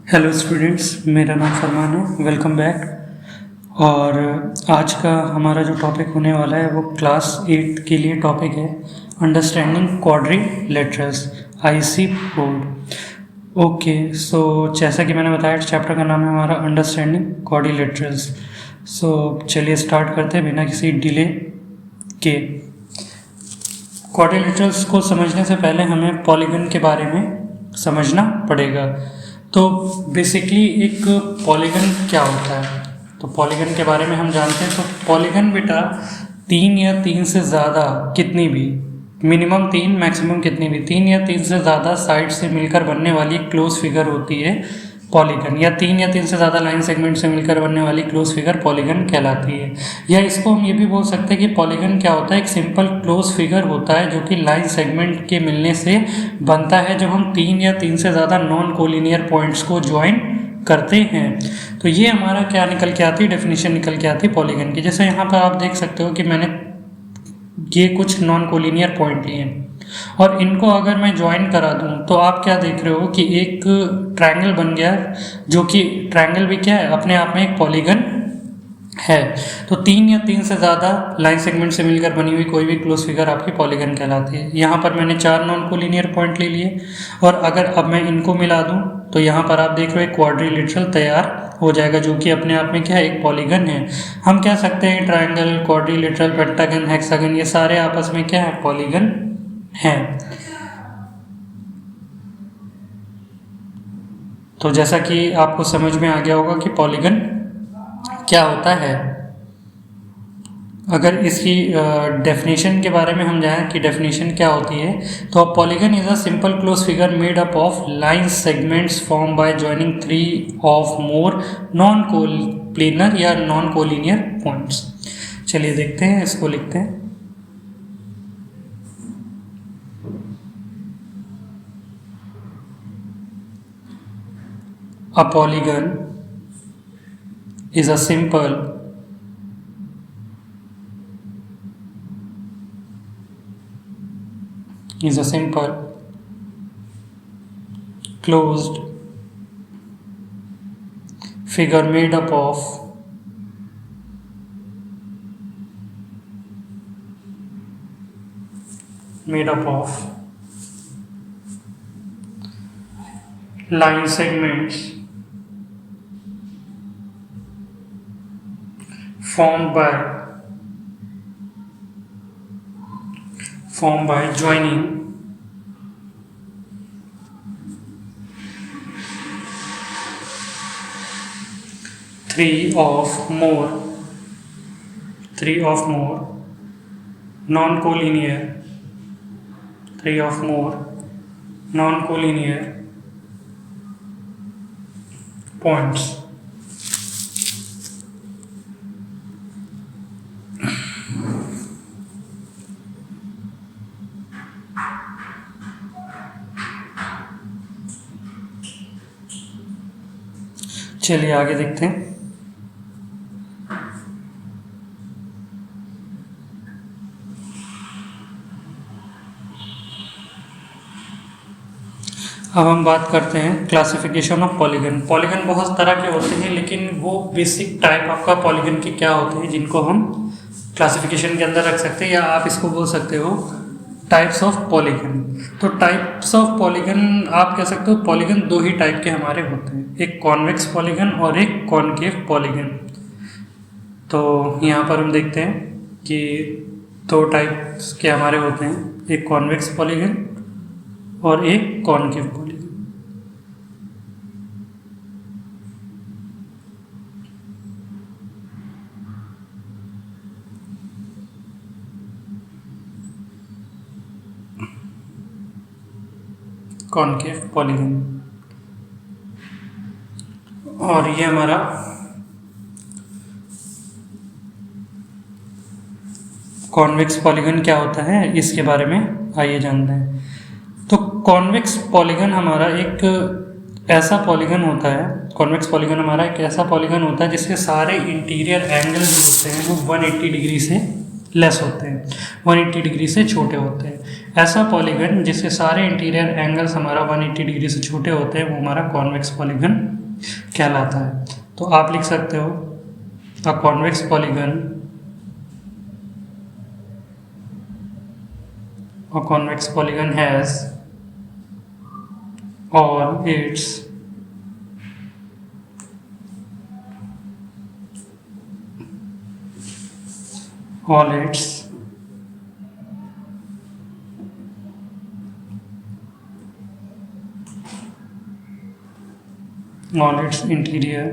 Hello students, मेरा नाम फरमान है। Welcome back. और आज का हमारा जो टॉपिक होने वाला है वो क्लास 8 के लिए टॉपिक है understanding quadrilaterals, IC board. Okay, so जैसा कि मैंने बताया चैप्टर का नाम है हमारा अंडरस्टैंडिंग क्वाड्रिलेटरल्स। सो चलिए स्टार्ट करते हैं बिना किसी डिले के। क्वाड्रिलेटरल्स को समझने से पहले हमें पॉलीगन के बारे में समझना पड़ेगा। तो बेसिकली एक पॉलीगन क्या होता है, तो पॉलीगन के बारे में हम जानते हैं। तो पॉलीगन बेटा 3 या 3 से ज़्यादा कितनी भी, मिनिमम 3 मैक्सिमम कितनी भी 3 या 3 से ज़्यादा साइड से मिलकर बनने वाली क्लोज फिगर होती है पॉलीगन, या 3 से ज़्यादा लाइन सेगमेंट से मिलकर बनने वाली क्लोज फिगर पॉलीगन कहलाती है। या इसको हम ये भी बोल सकते हैं कि पॉलीगन क्या होता है, एक सिंपल क्लोज फिगर होता है जो कि लाइन सेगमेंट के मिलने से बनता है जब हम 3 या 3 से ज़्यादा नॉन कोलिनियर पॉइंट्स को ज्वाइन करते हैं। तो ये हमारा क्या निकल के आती है, डेफिनेशन निकल के आती है पॉलीगन की। जैसे यहाँ पर आप देख सकते हो कि मैंने ये कुछ नॉन कोलिनियर पॉइंट लिए हैं और इनको अगर मैं ज्वाइन करा दूं तो आप क्या देख रहे हो कि एक ट्रायंगल बन गया, जो कि ट्रायंगल भी क्या है, अपने आप में एक पॉलीगन है। तो 3 या 3 से ज़्यादा लाइन सेगमेंट से मिलकर बनी हुई कोई भी क्लोज फिगर आपकी पॉलीगन कहलाती है। यहाँ पर मैंने 4 नॉन कोलिनियर पॉइंट ले लिए और अगर अब मैं इनको मिला दूं तो यहाँ पर आप देख रहे हो एक क्वाड्रिलेटरल तैयार हो जाएगा, जो कि अपने आप में क्या है, एक पॉलीगन है। हम कह सकते हैं ट्रायंगल, क्वाड्रिलेटरल, पेंटागन, हेक्सागन, ये सारे आपस में क्या है, पॉलीगन हैं। तो जैसा कि आपको समझ में आ गया होगा कि पॉलीगन क्या होता है। अगर इसकी डेफिनेशन के बारे में हम जाएं कि डेफिनेशन क्या होती है, तो polygon is a simple close figure made up of line segments form by joining 3 of more non planar या नॉन कोलिनियर पॉइंट्स। चलिए देखते हैं, इसको लिखते हैं। A polygon is a simple closed figure made up of line segments formed by joining 3 or more non-collinear points। चलिए आगे देखते हैं। अब हम बात करते हैं क्लासिफिकेशन ऑफ पॉलीगन। पॉलीगन बहुत तरह के होते हैं, लेकिन वो बेसिक टाइप आपका पॉलीगन के क्या होते हैं जिनको हम क्लासिफिकेशन के अंदर रख सकते हैं, या आप इसको बोल सकते हो टाइप्स ऑफ पॉलीगन। तो टाइप्स ऑफ पॉलीगन आप कह सकते हो, पॉलीगन 2 ही टाइप के हमारे होते हैं, एक कॉन्वेक्स पॉलीगन और एक कॉनकेव पॉलीगन। तो यहाँ पर हम देखते हैं कि 2 टाइप्स के हमारे होते हैं, एक कॉन्वेक्स पॉलीगन और एक कॉनकेव पॉलीगन। कॉनकेव पॉलीगन, और ये हमारा कॉन्वेक्स पॉलीगन क्या होता है इसके बारे में आइए जानते हैं। तो कॉन्वेक्स पॉलीगन हमारा एक ऐसा पॉलीगन होता है, कॉन्वेक्स पॉलीगन हमारा एक ऐसा पॉलीगन होता है जिसके सारे इंटीरियर एंगल जो होते हैं वो 180 डिग्री से लेस होते हैं, 180 डिग्री से छोटे होते हैं। ऐसा पॉलीगन जिसके सारे इंटीरियर एंगल्स हमारा 180 डिग्री से छोटे होते हैं वो हमारा कॉन्वेक्स पॉलीगन कहलाता है। तो आप लिख सकते हो a convex polygon has all its interior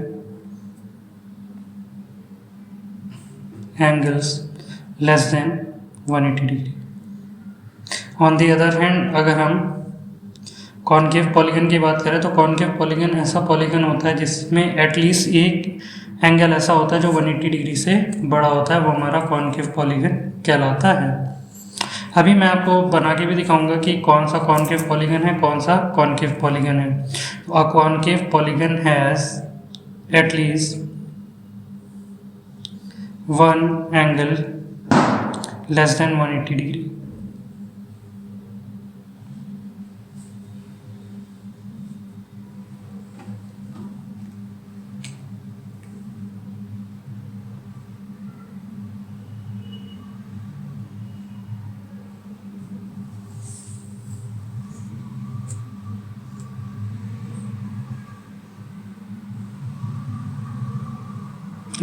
angles less than 180 degree. On the other hand अगर हम कॉनकेव पॉलीगन की बात करें तो कॉनकेव पॉलीगन ऐसा पॉलीगन होता है जिसमें एटलीस्ट एक एंगल ऐसा होता है जो 180 डिग्री से बड़ा होता है, वो हमारा कॉनकेव पॉलीगन कहलाता है। अभी मैं आपको बना के भी दिखाऊंगा कि कौन सा कॉनकेव पॉलीगन है, कौन सा कॉनकेव पॉलीगन है। A concave polygon has at least one angle less than 180 degree.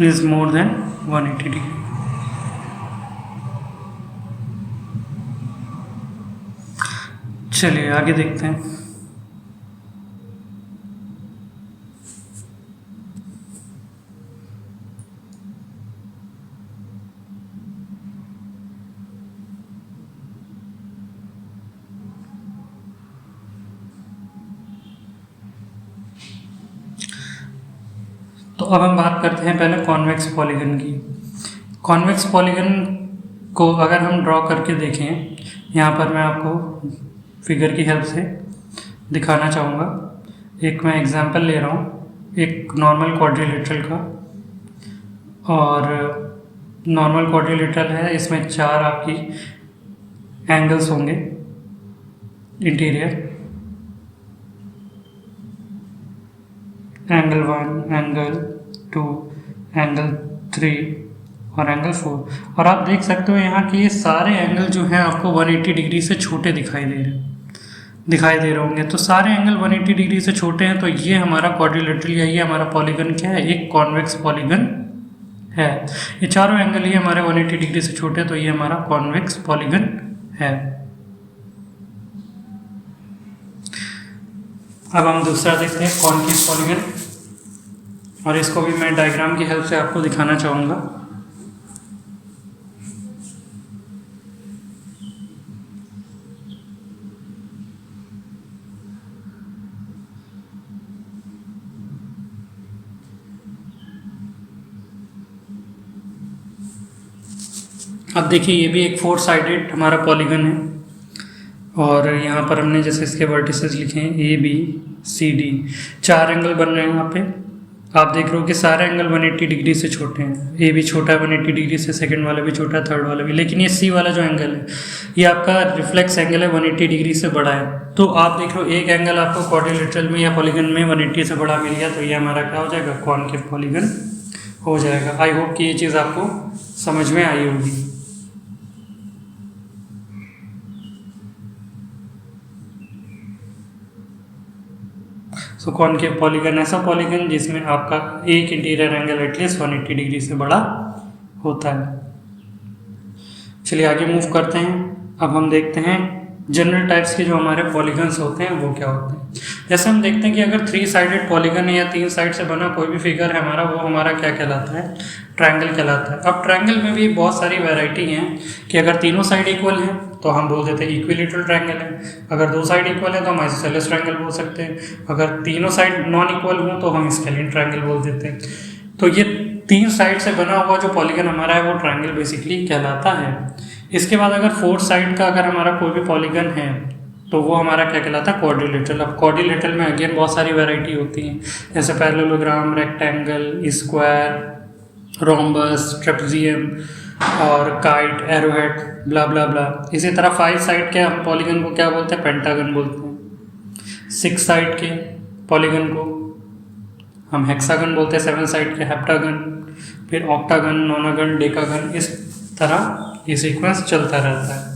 is more than 180 degree. चलिए आगे देखते हैं। तो अब हम बात करते हैं पहले कॉन्वेक्स पॉलीगन की। कॉन्वेक्स पॉलीगन को अगर हम ड्रॉ करके देखें, यहाँ पर मैं आपको फिगर की हेल्प से दिखाना चाहूँगा। एक मैं एग्जांपल ले रहा हूँ एक नॉर्मल क्वाड्रिलेटरल का, और नॉर्मल क्वाड्रिलेटरल है, इसमें 4 आपकी एंगल्स होंगे इंटीरियर, एंगल 1, एंगल 2, एंगल 3 और एंगल 4। और आप देख सकते हो यहाँ कि ये सारे एंगल जो हैं आपको 180 डिग्री से छोटे दिखाई दे रहे होंगे। तो सारे एंगल 180 डिग्री से छोटे हैं, तो ये हमारा क्वाड्रिलेटरल या ये हमारा पॉलीगन क्या है, एक कॉन्वेक्स पॉलीगन है। ये चारों एंगल ही हमारे 180 डिग्री से छोटे हैं, तो ये हमारा कॉन्वेक्स पॉलीगन है। अब हम दूसरा देखते हैं कॉनकेव पॉलीगन, और इसको भी मैं डायग्राम की हेल्प से आपको दिखाना चाहूँगा। अब देखिए ये भी एक 4 साइडेड हमारा पॉलीगन है, और यहाँ पर हमने जैसे इसके वर्टिसेस लिखे हैं ABCD, 4 एंगल बन रहे हैं यहाँ पे। आप देख रहे हो कि सारे एंगल 180 डिग्री से छोटे हैं। ए भी छोटा है 180 डिग्री से, सेकंड वाला भी छोटा है, थर्ड वाला भी, लेकिन ये सी वाला जो एंगल है ये आपका रिफ्लेक्स एंगल है, 180 डिग्री से बड़ा है। तो आप देख रहे हो एक एंगल आपको क्वाड्रिलेटरल में या पॉलीगन में 180 से बड़ा मिल गया, तो ये हमारा क्या हो जाएगा, कॉनकेव पॉलीगन हो जाएगा। आई होप कि ये चीज़ आपको समझ में आई होगी। सो कॉनकेव पॉलीगन ऐसा पॉलीगन जिसमें आपका एक इंटीरियर एंगल एटलीस्ट 180 डिग्री से बड़ा होता है। चलिए आगे मूव करते हैं। अब हम देखते हैं जनरल टाइप्स के जो हमारे पॉलीगन्स होते हैं वो क्या होते हैं। जैसे हम देखते हैं कि अगर 3 साइडेड पॉलीगन है या 3 साइड से बना कोई भी फिगर है हमारा, वो हमारा क्या कहलाता है, ट्रायंगल कहलाता है। अब ट्रायंगल में भी बहुत सारी वैरायटी हैं कि अगर तीनों साइड इक्वल हैं तो हम बोल देते हैं इक्विलेटरल ट्रायंगल है, अगर 2 साइड इक्वल है तो हम आइसोसेलेस ट्रायंगल बोल सकते हैं, अगर तीनों साइड नॉन इक्वल हों तो हम स्केलिन ट्रायंगल बोल देते हैं। तो ये 3 साइड से बना हुआ जो पॉलीगन हमारा है वो ट्रायंगल बेसिकली कहलाता है। इसके बाद अगर 4 साइड का अगर हमारा कोई भी पॉलीगन है तो वो हमारा क्या कहलाता है, क्वाड्रिलेटरल। अब क्वाड्रिलेटरल में अगेन बहुत सारी वैरायटी होती हैं, जैसे parallelogram, rectangle, square, rhombus, trapezium, और काइट, एरोहेड, ब्ला ब्ला ब्ला। इसी तरह 5 साइड के हम पॉलीगन को क्या बोलते हैं? पेंटागन बोलते हैं। 6 साइड के पॉलीगन को हम हेक्सागन बोलते हैं। 7 साइड के हेप्टागन, फिर ऑक्टागन, नोनागन, डेकागन। इस तरह ये सीक्वेंस चलता रहता है।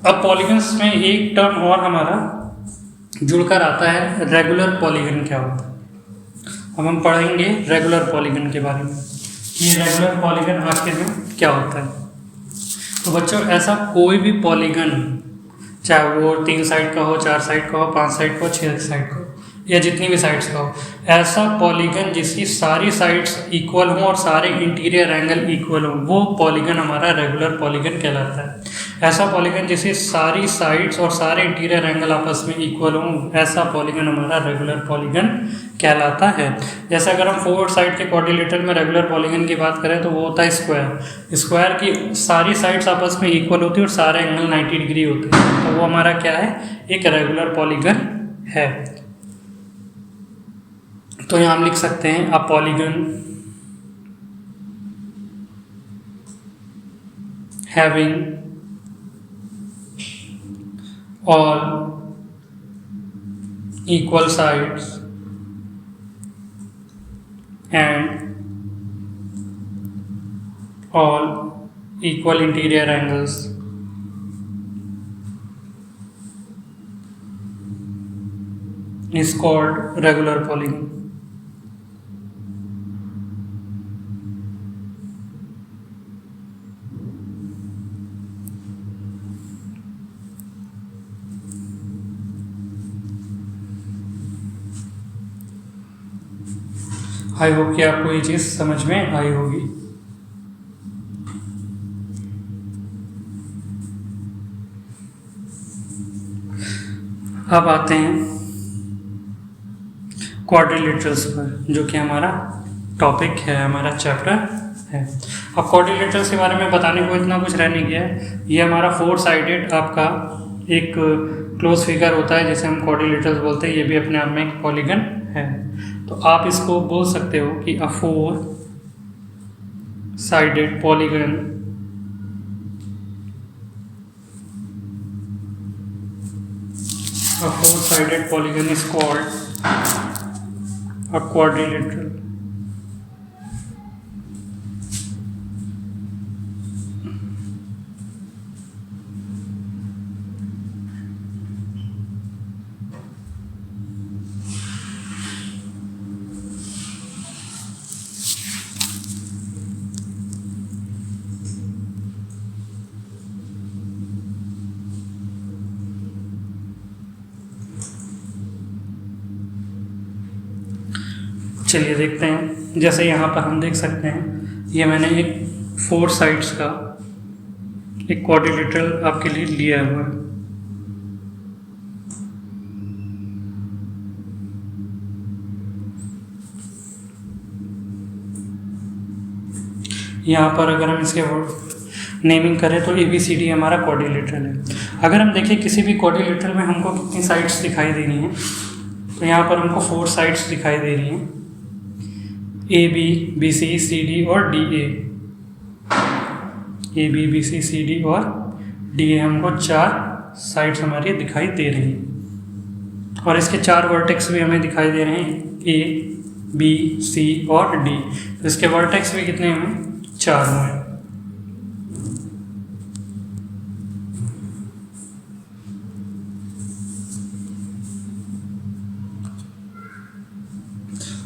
अब पॉलीगन्स में एक टर्म और हमारा जुड़कर आता है, रेगुलर पॉलीगन क्या होता है। अब हम पढ़ेंगे रेगुलर पॉलीगन के बारे में, ये रेगुलर पॉलीगन आखिर में क्या होता है। तो बच्चों, ऐसा कोई भी पॉलीगन, चाहे वो 3 साइड का हो, 4 साइड का हो, 5 साइड का हो, 6 साइड का हो, या जितनी भी साइड्स का हो, ऐसा पॉलीगन जिसकी सारी साइड्स इक्वल हों और सारे इंटीरियर एंगल इक्वल हों, वो पॉलीगन हमारा रेगुलर पॉलीगन कहलाता है। ऐसा पॉलीगन जिसकी सारी साइड्स और सारे इंटीरियर एंगल आपस में इक्वल हों, ऐसा पॉलीगन हमारा रेगुलर पॉलीगन कहलाता है। जैसे अगर हम 4 साइड के क्वाड्रिलेटरल में रेगुलर पॉलीगन की बात करें तो वो होता है स्क्वायर। स्क्वायर की सारी साइड्स आपस में इक्वल होती है और सारे एंगल 90 डिग्री होते हैं, तो वो हमारा क्या है? एक रेगुलर पॉलीगन है। तो यहाँ हम लिख सकते हैं a polygon having all equal sides and all equal interior angles is called regular polygon. I hope कि आपको ये चीज़ समझ में आई होगी। अब आते हैं क्वाड्रिलेटरल्स पर, जो कि हमारा टॉपिक है, हमारा चैप्टर है। अब क्वाड्रिलेटरल्स के बारे में बताने को इतना कुछ रह नहीं गया है। ये हमारा 4 साइडेड आपका एक क्लोज फिगर होता है जिसे हम क्वाड्रिलेटरल्स बोलते हैं। ये भी अपने आप में एक पॉलीगन है। तो आप इसको बोल सकते हो कि अ 4 sided polygon is called a quadrilateral. चलिए देखते हैं। जैसे यहाँ पर हम देख सकते हैं, ये मैंने एक 4 साइड्स का एक क्वाड्रिलेटरल आपके लिए लिया हुआ है। यहाँ पर अगर हम इसके नेमिंग करें तो ABCD हमारा क्वाड्रिलेटरल है। अगर हम देखें किसी भी क्वाड्रिलेटरल में हमको कितनी साइड्स दिखाई दे रही हैं, तो यहाँ पर हमको 4 साइड्स दिखाई दे रही हैं, AB, BC, CD और DA। AB, BC, CD और DA हमको 4 साइड्स हमारी दिखाई दे रही हैं। और इसके 4 वर्टेक्स भी हमें दिखाई दे रहे हैं, A, B, C और D। तो इसके वर्टेक्स भी कितने हुए? 4 हुए।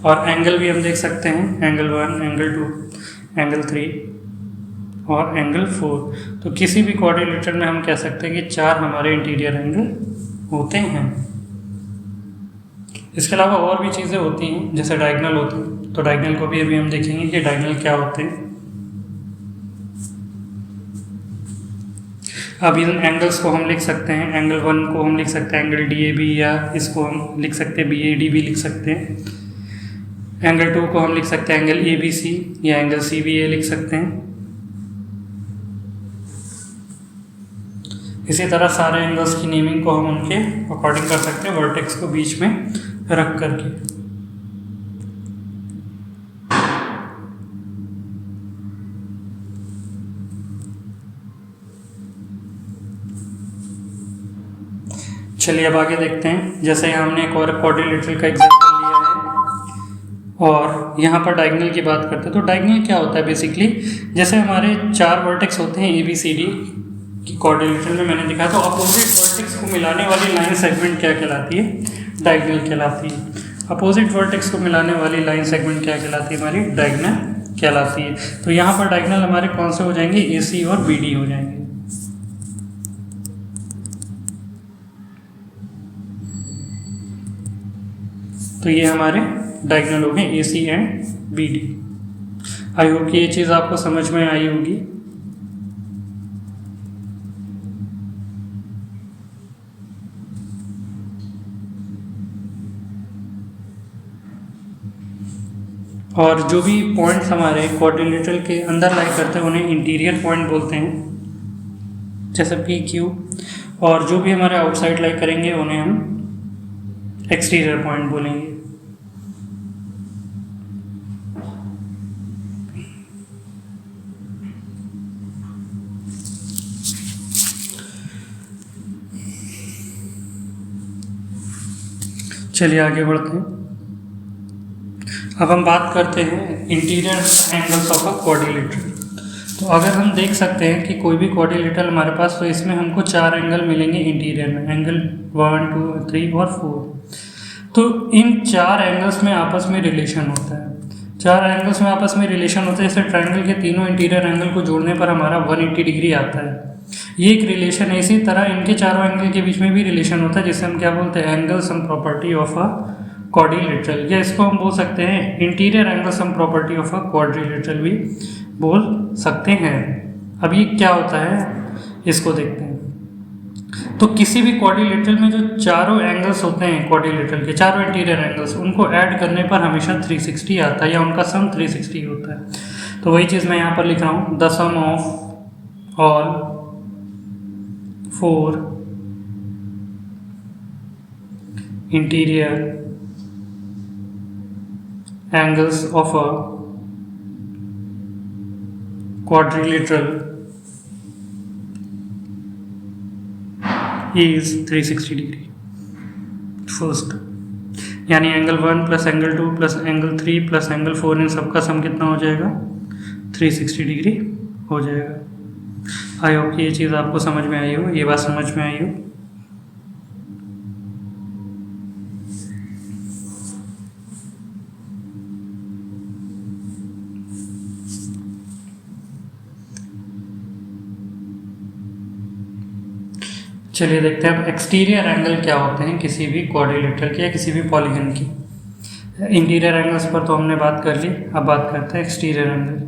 और एंगल भी हम देख सकते हैं, एंगल 1, एंगल 2, एंगल 3 और एंगल 4। तो किसी भी क्वाड्रिलेटरल में हम कह सकते हैं कि 4 हमारे इंटीरियर एंगल होते हैं। इसके अलावा और भी चीज़ें होती हैं, जैसे डायगोनल होते हैं। तो डायगोनल को भी अभी हम देखेंगे कि डायगोनल क्या होते हैं। अब इन एंगल्स को हम लिख सकते हैं। एंगल 1 को हम लिख सकते हैं एंगल DAB, या इसको हम लिख सकते हैं BAD भी लिख सकते हैं। एंगल 2 को हम लिख सकते हैं एंगल ABC, या एंगल CBA लिख सकते हैं। इसी तरह सारे एंगल्स की नेमिंग को हम उनके अकॉर्डिंग कर सकते हैं, वर्टेक्स को बीच में रख करके। चलिए अब आगे देखते हैं। जैसे हमने एक और क्वाड्रिलेटरल का एग्जांपल लिया है और यहाँ पर डायगोनल की बात करते हैं। तो डायगोनल क्या होता है बेसिकली, जैसे हमारे 4 वर्टेक्स होते हैं ए बी सी डी की क्वाड्रिलेटरल में मैंने दिखाया, तो अपोजिट वर्टेक्स को मिलाने वाली लाइन सेगमेंट क्या कहलाती है, डायगोनल कहलाती है। अपोजिट वर्टेक्स को मिलाने वाली लाइन सेगमेंट क्या कहलाती है, हमारी डायगोनल कहलाती है। तो यहाँ पर डायगोनल हमारे कौन से हो जाएंगे, ए सी और बी डी हो जाएंगे। तो ये हमारे डायगोनल हो गए A C and B D. I hope कि ये चीज़ आपको समझ में आई होगी। और जो भी पॉइंट्स हमारे क्वाड्रिलेटरल के अंदर लाई करते हैं उन्हें इंटीरियर पॉइंट बोलते हैं, जैसे पी क्यू। और जो भी हमारे आउटसाइड लाई करेंगे उन्हें हम एक्सटीरियर पॉइंट बोलेंगे। चलिए आगे बढ़ते हैं। अब हम बात करते हैं interior angles of a quadrilateral. तो अगर हम देख सकते हैं कि कोई भी क्वाड्रिलेटरल हमारे पास, तो इसमें हमको 4 एंगल मिलेंगे इंटीरियर में, एंगल 1, 2, 3 और 4। तो इन 4 एंगल्स में आपस में रिलेशन होता है। 4 एंगल्स में आपस में रिलेशन होता है। जैसे ट्रायंगल के तीनों इंटीरियर एंगल को जोड़ने पर हमारा 180 डिग्री आता है, ये एक रिलेशन है। इसी तरह इनके चारों एंगल के बीच में भी रिलेशन होता है, जिसे हम क्या बोलते हैं, angle sum property of a quadrilateral, या इसको हम बोल सकते हैं interior angle sum property of a quadrilateral भी बोल सकते हैं। अब ये क्या होता है इसको देखते हैं। तो किसी भी क्वाड्रिलेटरल में जो चारों एंगल्स होते हैं क्वाड्रिलेटरल के, चारों इंटीरियर एंगल्स, उनको ऐड करने पर हमेशा 360 आता है, या उनका सम 360 होता है। तो वही चीज़ मैं यहाँ पर लिख रहा हूँ, the sum of all 4 interior angles of a quadrilateral is 360 degree. First यानी angle 1 plus angle 2 plus angle 3 plus angle 4, इन सबका सम कितना हो जाएगा, 360 डिग्री हो जाएगा। आई होप कि ये चीज़ आपको समझ में आई हो, ये बात समझ में आई हो। चलिए देखते हैं अब एक्सटीरियर एंगल क्या होते हैं किसी भी क्वाड्रिलेटरल के या किसी भी पॉलीगन की। इंटीरियर एंगल्स पर तो हमने बात कर ली, अब बात करते हैं एक्सटीरियर एंगल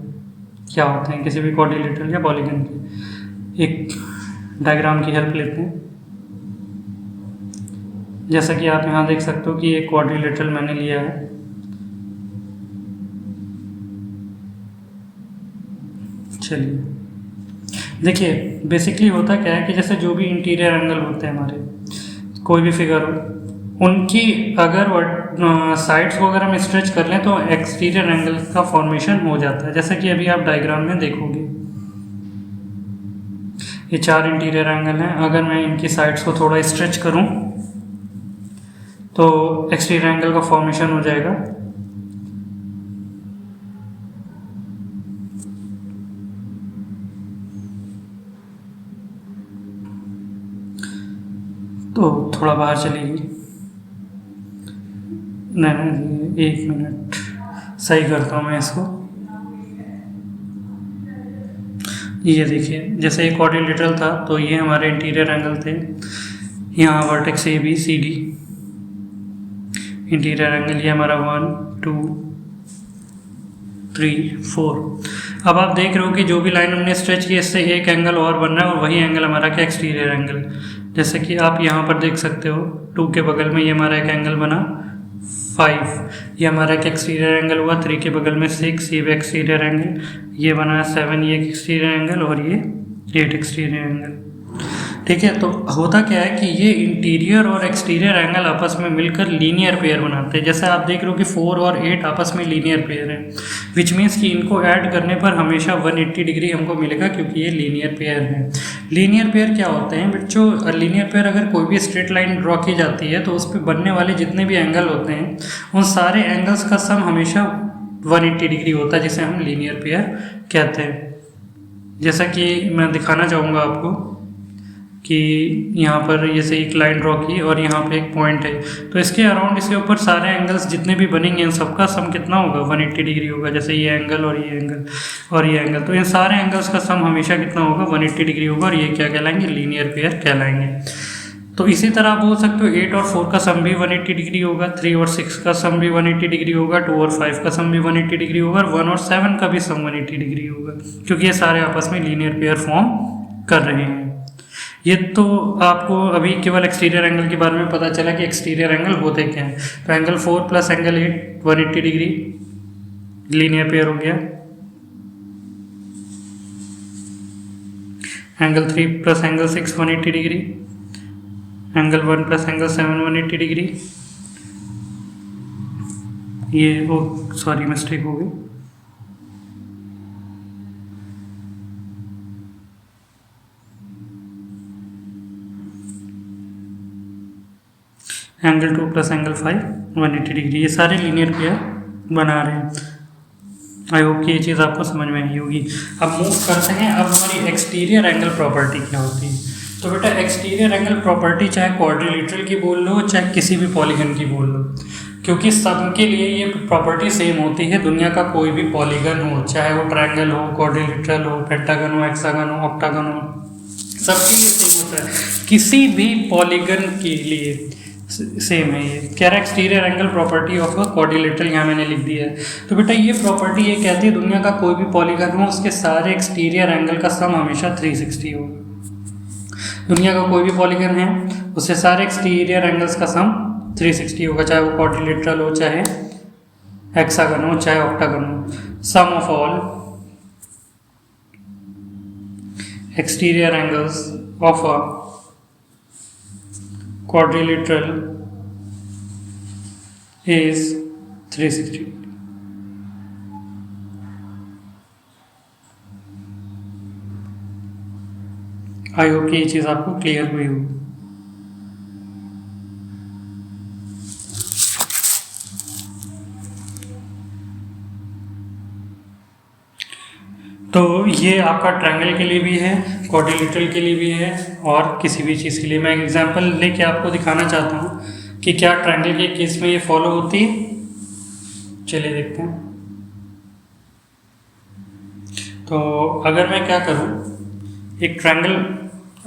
क्या होते हैं किसी भी क्वाड्रिलेटरल या पॉलीगन की। एक डायग्राम की हेल्प लेते हैं। जैसा कि आप यहाँ देख सकते हो कि एक क्वाड्रिलेटरल मैंने लिया है। चलिए देखिए, बेसिकली होता क्या है कि जैसे जो भी इंटीरियर एंगल होते हैं हमारे, कोई भी फिगर हो, उनकी अगर साइड्स को अगर हम स्ट्रेच कर लें तो एक्सटीरियर एंगल का फॉर्मेशन हो जाता है। जैसे कि अभी आप डायग्राम में देखोगे, ये 4 इंटीरियर एंगल हैं। अगर मैं इनकी साइड्स को थोड़ा स्ट्रेच करूं तो एक्सटीरियर एंगल का फॉर्मेशन हो जाएगा। तो थोड़ा बाहर चलेगी, नहीं, 1 मिनट, सही करता हूँ मैं इसको। ये देखिए, जैसे एक क्वाड्रिलेटरल था तो ये हमारे इंटीरियर एंगल थे। यहाँ vertex A B C D interior angle, ये हमारा 1 2 3 4। अब आप देख रहे हो कि जो भी लाइन हमने स्ट्रेच की, इससे एक एंगल और बन रहा है, और वही एंगल हमारा क्या, एक्सटीरियर एंगल। जैसे कि आप यहाँ पर देख सकते हो, 2 के बगल में ये हमारा एक एंगल बना 5, ये हमारा एक एक्सटीरियर एंगल हुआ। 3 के बगल में 6, ये भी एक्सटीरियर एंगल, ये बना 7, ये एक्सटीरियर एंगल, और ये 8 एक्सटीरियर एंगल। ठीक है। तो होता क्या है कि ये इंटीरियर और एक्सटीरियर एंगल आपस में मिलकर लीनियर पेयर बनाते हैं। जैसे आप देख रहे हो कि 4 और 8 आपस में लीनियर पेयर है, विच मीन्स कि इनको ऐड करने पर हमेशा 180 डिग्री हमको मिलेगा, क्योंकि ये लीनियर पेयर है। लीनियर पेयर क्या होते हैं बच्चों? लीनियर पेयर अगर कोई भी स्ट्रेट लाइन ड्रॉ की जाती है तो उस पर बनने वाले जितने भी एंगल होते हैं उन सारे एंगल्स का सम हमेशा 180 डिग्री होता है, जिसे हम लीनियर पेयर कहते हैं। जैसा कि मैं दिखाना चाहूँगा आपको कि यहाँ पर जैसे एक लाइन ड्रॉ की और यहाँ पे एक पॉइंट है, तो इसके अराउंड इसके ऊपर सारे एंगल्स जितने भी बनेंगे इन सबका सम कितना होगा? 180 डिग्री होगा। जैसे ये एंगल और ये एंगल और ये एंगल, तो इन सारे एंगल्स का सम हमेशा कितना होगा? 180 डिग्री होगा, और ये क्या कहलाएंगे? लीनियर पेयर कहलाएंगे। तो इसी तरह आप बोल सकते हो 8 और 4 का सम भी 180 डिग्री होगा, 3 और 6 का सम भी 180 डिग्री होगा, 2 और 5 का सम भी 180 डिग्री होगा, और 1 और 7 का भी सम 180 डिग्री होगा, क्योंकि ये सारे आपस में लीनियर पेयर फॉर्म कर रहे हैं। ये तो आपको अभी केवल एक्सटीरियर एंगल के बारे में पता चला कि एक्सटीरियर एंगल होते क्या हैं। तो angle 4 plus angle 8 180 degree linear pair हो गया। Angle 3 plus angle 6 180 degree. Angle 1 plus angle 7 180 degree. ये सॉरी मिस्टेक हो गई। Angle 2 plus angle 5 180 degree. ये सारे लीनियर पेयर बना रहे हैं। आई होप कि ये चीज़ आपको समझ में आई होगी। अब मूव करते हैं, अब हमारी एक्सटीरियर एंगल प्रॉपर्टी क्या होती है। तो बेटा एक्सटीरियर एंगल प्रॉपर्टी चाहे क्वाड्रिलेटरल की बोल लो चाहे किसी भी पॉलीगन की बोल लो, क्योंकि सबके लिए ये प्रॉपर्टी सेम होती है। दुनिया का कोई भी पॉलीगन हो, चाहे वो ट्रायंगल हो, क्वाड्रिलेटरल हो, पेंटागन हो, हेक्सागन हो, ऑक्टागन हो, सबके लिए सेम होता है। किसी भी पॉलीगन के लिए सेम है। ये कह रहा है exterior angle property of a quadrilateral, यहाँ मैंने लिख दिया है। तो बेटा ये प्रॉपर्टी ये कहती है दुनिया का कोई भी पॉलीगन हो उसके सारे एक्सटीरियर एंगल का सम हमेशा 360 होगा। दुनिया का कोई भी पॉलीगन है उससे सारे एक्सटीरियर एंगल्स का सम 360 होगा, चाहे वो क्वाड्रिलेटरल हो, चाहे हेक्सागन हो, चाहे ऑक्टागन हो। Sum of all exterior angles of a quadrilateral is 360 degree. I hope कि ये चीज़ आपको क्लियर हुई हो। तो ये आपका ट्रायंगल के लिए भी है, क्वाड्रिलेटरल के लिए भी है, और किसी भी चीज़ के लिए। मैं एग्जांपल लेके आपको दिखाना चाहता हूँ कि क्या ट्रायंगल के केस में ये फॉलो होती है। चलिए देखते हैं। तो अगर मैं क्या करूँ, एक ट्रायंगल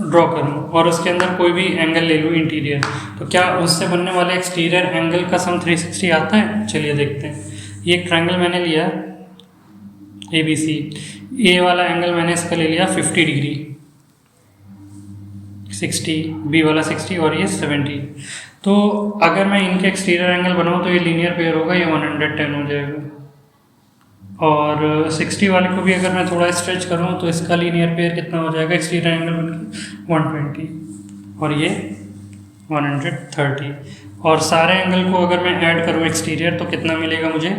ड्रॉ करूँ और उसके अंदर कोई भी एंगल ले लूँ इंटीरियर, तो क्या उससे बनने वाले एक्सटीरियर एंगल का सम 360 आता है? चलिए देखते हैं। ये एक ट्रायंगल मैंने लिया ABC, ए वाला एंगल मैंने इसका ले लिया 50 डिग्री, 60, बी वाला 60 और ये 70। तो अगर मैं इनके एक्सटीरियर एंगल बनाऊँ तो ये लीनियर पेयर होगा, ये 110 हो जाएगा। और 60 वाले को भी अगर मैं थोड़ा स्ट्रेच करूँ तो इसका लीनियर पेयर कितना हो जाएगा एक्सटीरियर एंगल बनके 120, और ये 130। और सारे एंगल को अगर मैं ऐड करूँ एक्सटीरियर तो कितना मिलेगा मुझे?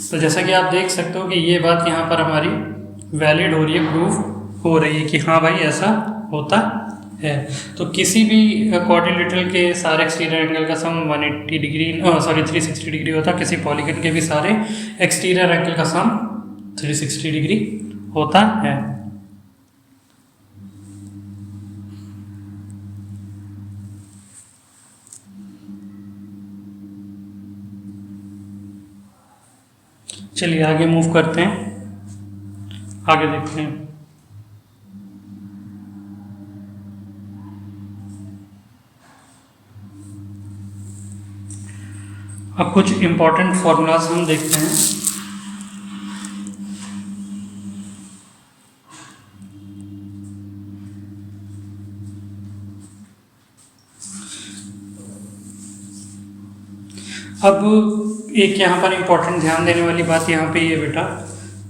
तो जैसा कि आप देख सकते हो कि ये बात यहाँ पर हमारी वैलिड हो रही है, प्रूफ हो रही है कि हाँ भाई ऐसा होता है। तो किसी भी क्वाड्रिलेटरल के सारे एक्सटीरियर एंगल का सम 180 डिग्री 360 डिग्री होता है। किसी पॉलीगन के भी सारे एक्सटीरियर एंगल का सम 360 डिग्री होता है। चलिए आगे मूव करते हैं, आगे देखते हैं। अब कुछ इंपॉर्टेंट फॉर्मूलाज हम देखते हैं। अब एक यहाँ पर इंपॉर्टेंट ध्यान देने वाली बात यहाँ पे ये बेटा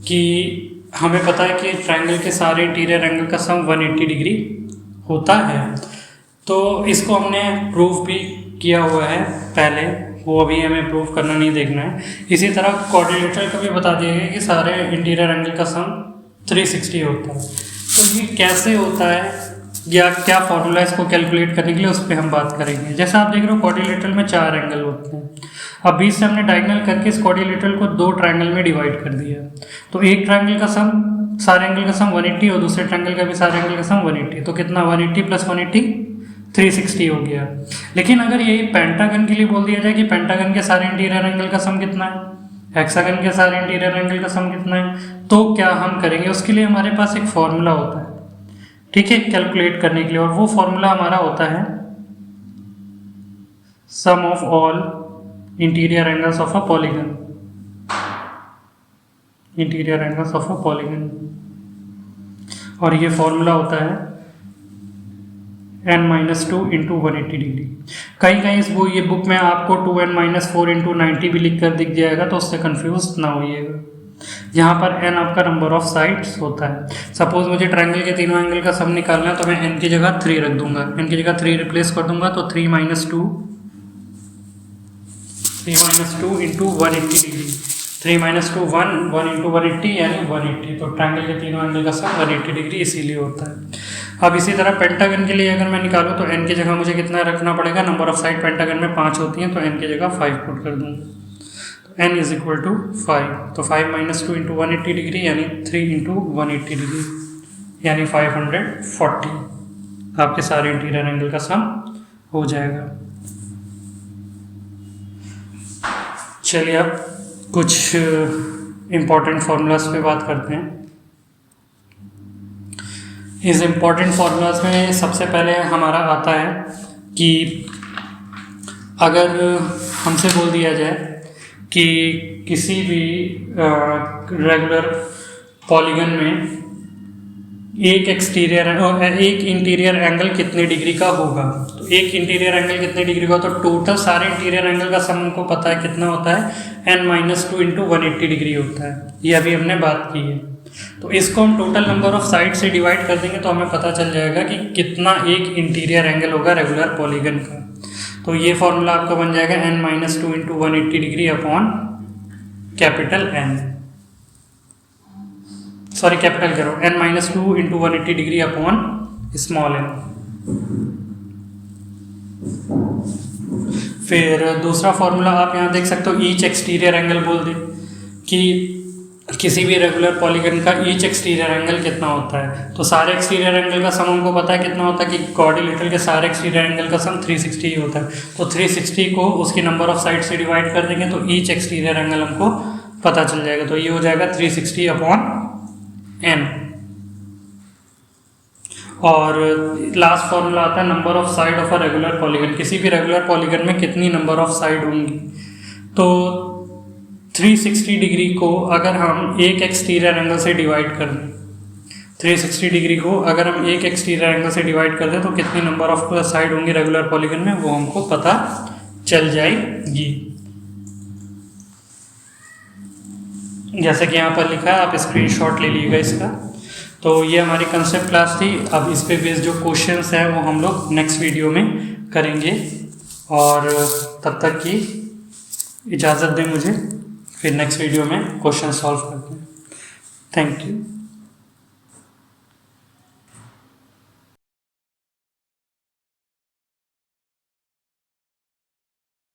कि हमें पता है कि ट्रायंगल के सारे इंटीरियर एंगल का सम 180 डिग्री होता है, तो इसको हमने प्रूफ भी किया हुआ है पहले, वो अभी हमें प्रूफ करना नहीं देखना है। इसी तरह क्वाड्रिलेटरल का भी बता दिया गया कि सारे इंटीरियर एंगल का सम 360 होता है। तो ये कैसे होता है या क्या फॉर्मूला इसको कैलकुलेट करने के लिए, उस पर हम बात करेंगे। जैसा आप देख रहे हो क्वाड्रिलेटरल में 4 एंगल होते हैं। अब बीच से हमने डायगोनल करके इस क्वाड्रिलेटरल को 2 ट्रायंगल में डिवाइड कर दिया। तो एक ट्रायंगल का सम, सारे एंगल का सम 180 और दूसरे ट्रायंगल का भी सारे एंगल का सम 180। तो कितना 180 + 180 360 हो गया। लेकिन अगर यही पेंटागन के लिए बोल दिया जाए कि पेंटागन के सारे इंटीरियर एंगल का सम कितना है, हेक्सागन के सारे इंटीरियर एंगल का सम कितना है, तो क्या हम करेंगे, उसके लिए हमारे पास एक फॉर्मूला होता है, ठीक है, कैलकुलेट करने के लिए। और वो फॉर्मूला हमारा होता है sum of all interior angles of a polygon, interior angles of a polygon. और ये फॉर्मूला होता है n - 2 × 180 डिग्री। कहीं कहीं ये बुक में आपको 2n - 4 × 90 भी लिख कर दिख जाएगा, तो उससे कंफ्यूज ना होइएगा। यहाँ पर n आपका नंबर ऑफ साइड्स होता है। सपोज मुझे ट्रायंगल के तीनों एंगल का सम निकालना है, तो मैं n की जगह 3 रख दूंगा, n की जगह 3 रिप्लेस कर दूंगा, तो 3 - 2 × 180 डिग्री। 3 - 2 1 × 180 यानी 180। तो ट्रायंगल के तीनों एंगल का सम 180 डिग्री इसीलिए होता है। अब इसी तरह पेंटागन के लिए अगर मैं निकालूँ तो n की जगह मुझे कितना रखना पड़ेगा, नंबर ऑफ साइड पेंटागन में 5 होती हैं, तो n की जगह 5 पुट कर दूँगा, तो n = 5। तो 5 - 2 × 180 डिग्री यानी 3 × 180 डिग्री यानी 540। आपके सारे इंटीरियर एंगल का सम हो जाएगा। चलिए अब कुछ इम्पोर्टेंट फार्मूलाज पे बात करते हैं। इस इम्पोर्टेंट फार्मूलाज में सबसे पहले हमारा आता है कि अगर हमसे बोल दिया जाए कि किसी भी रेगुलर पॉलीगन में एक इंटीरियर एंगल कितने डिग्री का होगा। तो एक इंटीरियर एंगल कितने डिग्री का, तो टोटल सारे इंटीरियर एंगल का सम हमको पता है कितना होता है, n - 2 × 180 डिग्री होता है। ये अभी हमने बात की है। तो इसको हम टोटल नंबर ऑफ साइड से डिवाइड कर देंगे, तो हमें पता चल जाएगा कि कितना एक इंटीरियर एंगल होगा रेगुलर पॉलीगन का। तो ये फॉर्मूला आपका बन जाएगा n - 2 × 180 degree upon capital N, sorry capital करो, n - 2 × 180 degree upon small n। फिर दूसरा फॉर्मूला आप यहाँ देख सकते हो, ईच एक्सटीरियर एंगल बोल दे कि किसी भी रेगुलर पॉलीगन का ईच एक्सटीरियर एंगल कितना होता है। तो सारे एक्सटीरियर एंगल का सम हमको पता है कितना होता है कि क्वाड्रिलेटरल के सारे एक्सटीरियर एंगल का सम 360 ही होता है। तो 360 को उसकी नंबर ऑफ साइड से डिवाइड कर देंगे, तो ईच एक्सटीरियर एंगल हमको पता चल जाएगा। तो ये हो जाएगा 360 अपॉन n। और लास्ट फॉर्मूला आता है number of side of a regular polygon. किसी भी रेगुलर पॉलीगन में कितनी नंबर ऑफ साइड होंगी, तो 360 डिग्री को अगर हम एक एक्सटीरियर एंगल से डिवाइड कर दें, 360 डिग्री को अगर हम एक एक्सटीरियर एंगल से डिवाइड कर दें, तो कितनी नंबर ऑफ साइड होंगी रेगुलर पॉलीगन में, वो हमको पता चल जाएगी। जैसे कि यहाँ पर लिखा है, आप स्क्रीनशॉट ले लीजिएगा इसका। तो ये हमारी कंसेप्ट क्लास थी। अब इस पे बेस्ड जो क्वेश्चंस हैं वो हम लोग नेक्स्ट वीडियो में करेंगे, और तब तक की इजाज़त दें मुझे, फिर नेक्स्ट वीडियो में क्वेश्चन सॉल्व करते हैं। Thank you.